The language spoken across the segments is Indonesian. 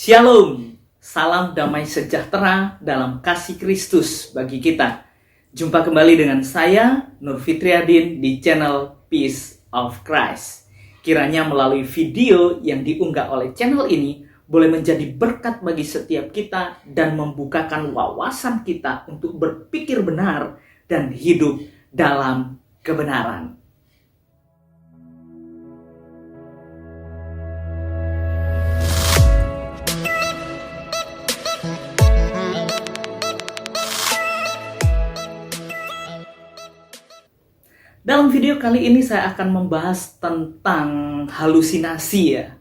Shalom, salam damai sejahtera dalam kasih Kristus bagi kita. Jumpa kembali dengan saya, Nur Fitriadin, di channel Peace of Christ. Kiranya melalui video yang diunggah oleh channel ini boleh menjadi berkat bagi setiap kita dan membukakan wawasan kita untuk berpikir benar dan hidup dalam kebenaran. Dalam video kali ini saya akan membahas tentang halusinasi ya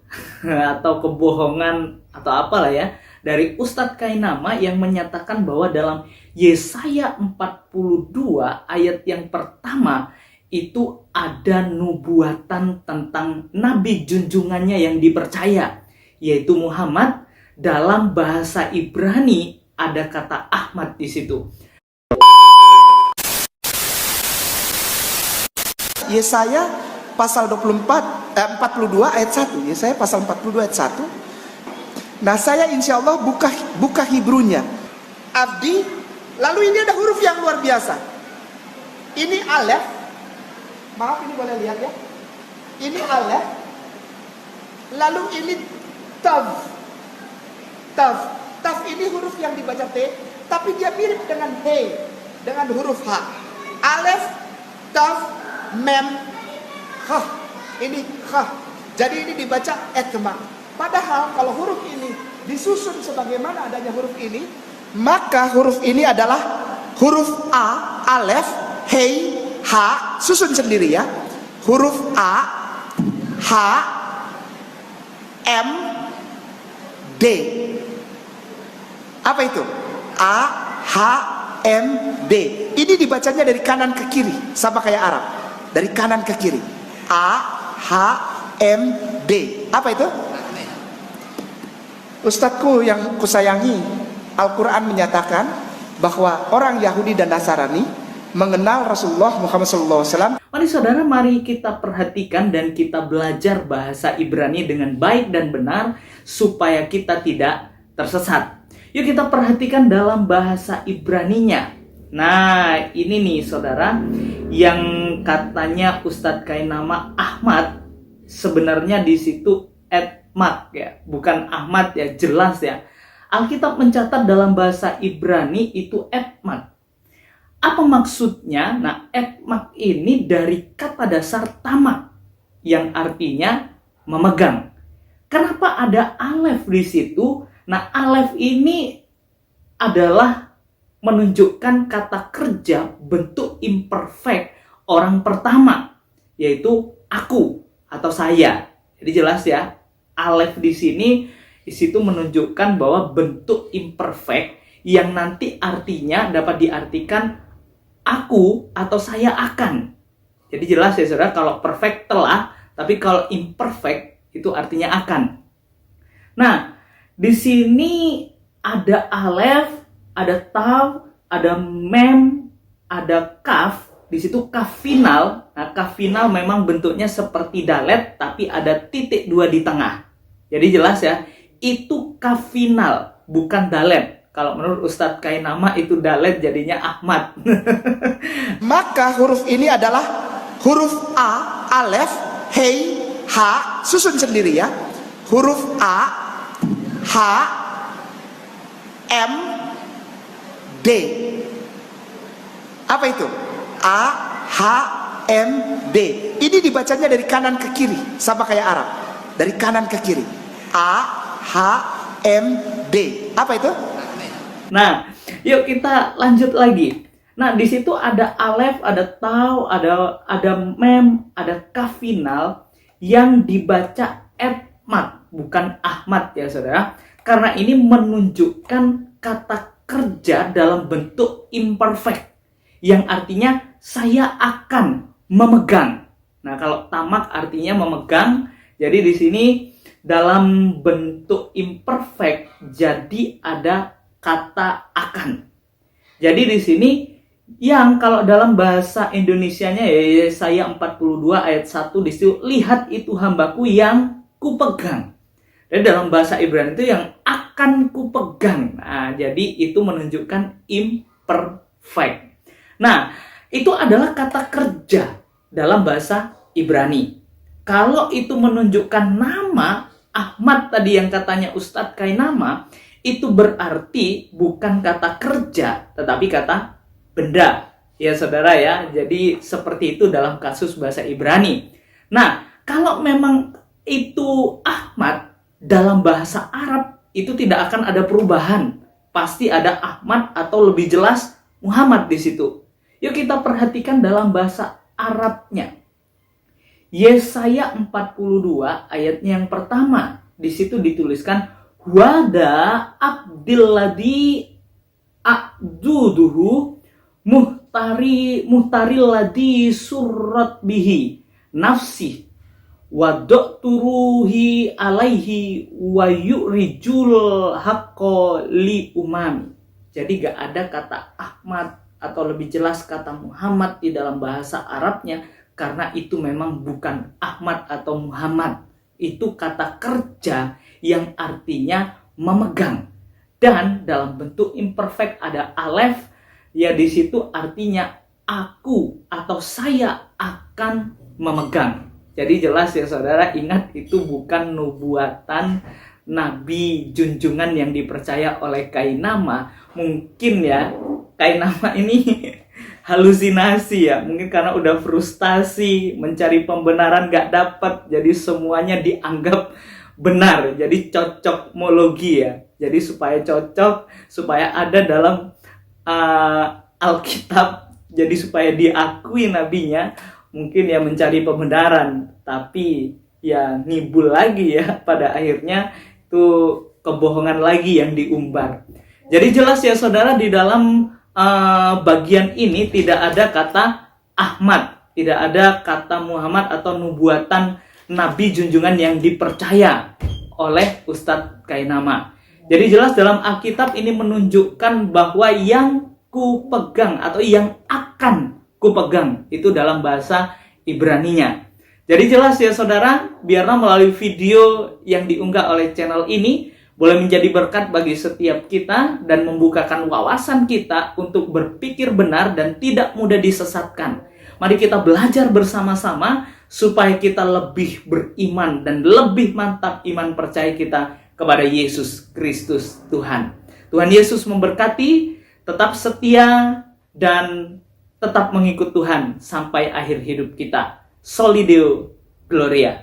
atau kebohongan atau apalah ya dari Ustadz Kainama yang menyatakan bahwa dalam Yesaya 42 ayat yang pertama itu ada nubuatan tentang nabi junjungannya yang dipercaya, yaitu Muhammad. Dalam bahasa Ibrani ada kata Ahmad di situ. Yesaya pasal 42 ayat 1. Yesaya pasal 42 ayat 1. Nah, saya insya Allah buka Hebrunya. Abdi, lalu ini ada huruf yang luar biasa. Ini alef. Maaf, ini boleh lihat ya. Ini alef. Lalu ini tav. Tav ini huruf yang dibaca T, tapi dia mirip dengan he, dengan huruf H. Alef, tav, mem, hah, ini hah. Jadi ini dibaca etma. Padahal kalau huruf ini disusun sebagaimana adanya huruf ini, maka huruf ini adalah huruf A, alef, hei, H, susun sendiri ya. Huruf A, H, M, D. Apa itu? A, H, M, D. Ini dibacanya dari kanan ke kiri, sama kayak Arab. Dari kanan ke kiri. A, H, M, D. Apa itu? Ustadzku yang kusayangi, Al-Quran menyatakan bahwa orang Yahudi dan Nasrani mengenal Rasulullah Muhammad SAW. Mari saudara, mari kita perhatikan dan kita belajar bahasa Ibrani dengan baik dan benar supaya kita tidak tersesat. Yuk kita perhatikan dalam bahasa Ibraninya. Nah, ini nih saudara, yang katanya Ustadz Kainama Ahmad, sebenarnya di situ Ahmad ya, bukan Ahmad ya, jelas ya. Alkitab mencatat dalam bahasa Ibrani itu Ahmad. Apa maksudnya? Nah, Ahmad ini dari kata dasar tamak yang artinya memegang. Kenapa ada alef di situ? Nah, alef ini adalah menunjukkan kata kerja bentuk imperfect orang pertama, yaitu aku atau saya. Jadi jelas ya, alef di situ menunjukkan bahwa bentuk imperfect yang nanti artinya dapat diartikan aku atau saya akan. Jadi jelas ya saudara, kalau perfect telah, tapi kalau imperfect itu artinya akan. Nah, di sini ada alef, ada tav, ada mem, ada kaf. Di situ kaf final. Nah, kaf final memang bentuknya seperti dalet, tapi ada titik 2 di tengah. Jadi jelas ya, itu kaf final, bukan dalet. Kalau menurut Ustadz Kainama itu dalet, jadinya Ahmad. Maka huruf ini adalah huruf A, alef, hei, H, susun sendiri ya. Huruf A, H, M, D. Apa itu? A, H, M, D. Ini dibacanya dari kanan ke kiri, sama kayak Arab. Dari kanan ke kiri. A, H, M, D. Apa itu? Nah, yuk kita lanjut lagi. Nah, di situ ada alef, ada taw, ada mem, ada kaf final yang dibaca Ahmad, bukan Ahmad ya saudara. Karena ini menunjukkan kata kerja dalam bentuk imperfect yang artinya saya akan memegang. Nah, kalau tamak artinya memegang, jadi di sini dalam bentuk imperfect jadi ada kata akan. Jadi di sini yang kalau dalam bahasa Indonesianya ya Yesaya 42 ayat 1 di situ, lihat itu hambaku yang kupegang. Jadi dalam bahasa Ibrani itu yang akan kupegang. Nah, jadi itu menunjukkan imperfect. Nah, itu adalah kata kerja dalam bahasa Ibrani. Kalau itu menunjukkan nama, Ahmad tadi yang katanya Ustadz Kainama, itu berarti bukan kata kerja, tetapi kata benda. Ya saudara ya, jadi seperti itu dalam kasus bahasa Ibrani. Nah, kalau memang itu Ahmad dalam bahasa Arab, itu tidak akan ada perubahan. Pasti ada Ahmad atau lebih jelas Muhammad di situ. Yuk kita perhatikan dalam bahasa Arabnya. Yesaya 42 ayatnya yang pertama. Di situ dituliskan wada abdilladzi a'duduhu muhtari ladzi surat bihi nafsi wadokturuhi alaihi wa yu'rijul haqqo li umami. Jadi gak ada kata Ahmad atau lebih jelas kata Muhammad di dalam bahasa Arabnya, karena itu memang bukan Ahmad atau Muhammad. Itu kata kerja yang artinya memegang. Dan dalam bentuk imperfect ada alef, ya di situ artinya aku atau saya akan memegang. Jadi jelas ya saudara, ingat itu bukan nubuatan nabi junjungan yang dipercaya oleh Kainama. Mungkin ya Kainama ini halusinasi ya, mungkin karena udah frustasi mencari pembenaran gak dapat, jadi semuanya dianggap benar, jadi cocokmologi ya. Jadi supaya cocok, supaya ada dalam Alkitab, jadi supaya diakui nabinya, mungkin ya mencari pembenaran, tapi ya nibul lagi ya, pada akhirnya itu kebohongan lagi yang diumbar. Jadi jelas ya saudara, di dalam bagian ini tidak ada kata Ahmad, tidak ada kata Muhammad atau nubuatan nabi junjungan yang dipercaya oleh Ustadz Kainama. Jadi jelas dalam Alkitab ini menunjukkan bahwa yang kupegang atau yang akan kupegang itu dalam bahasa Ibraninya. Jadi jelas ya saudara, biarlah melalui video yang diunggah oleh channel ini boleh menjadi berkat bagi setiap kita dan membukakan wawasan kita untuk berpikir benar dan tidak mudah disesatkan. Mari kita belajar bersama-sama supaya kita lebih beriman dan lebih mantap iman percaya kita kepada Yesus Kristus Tuhan. Tuhan Yesus memberkati, tetap setia dan tetap mengikut Tuhan sampai akhir hidup kita. Soli Deo Gloria.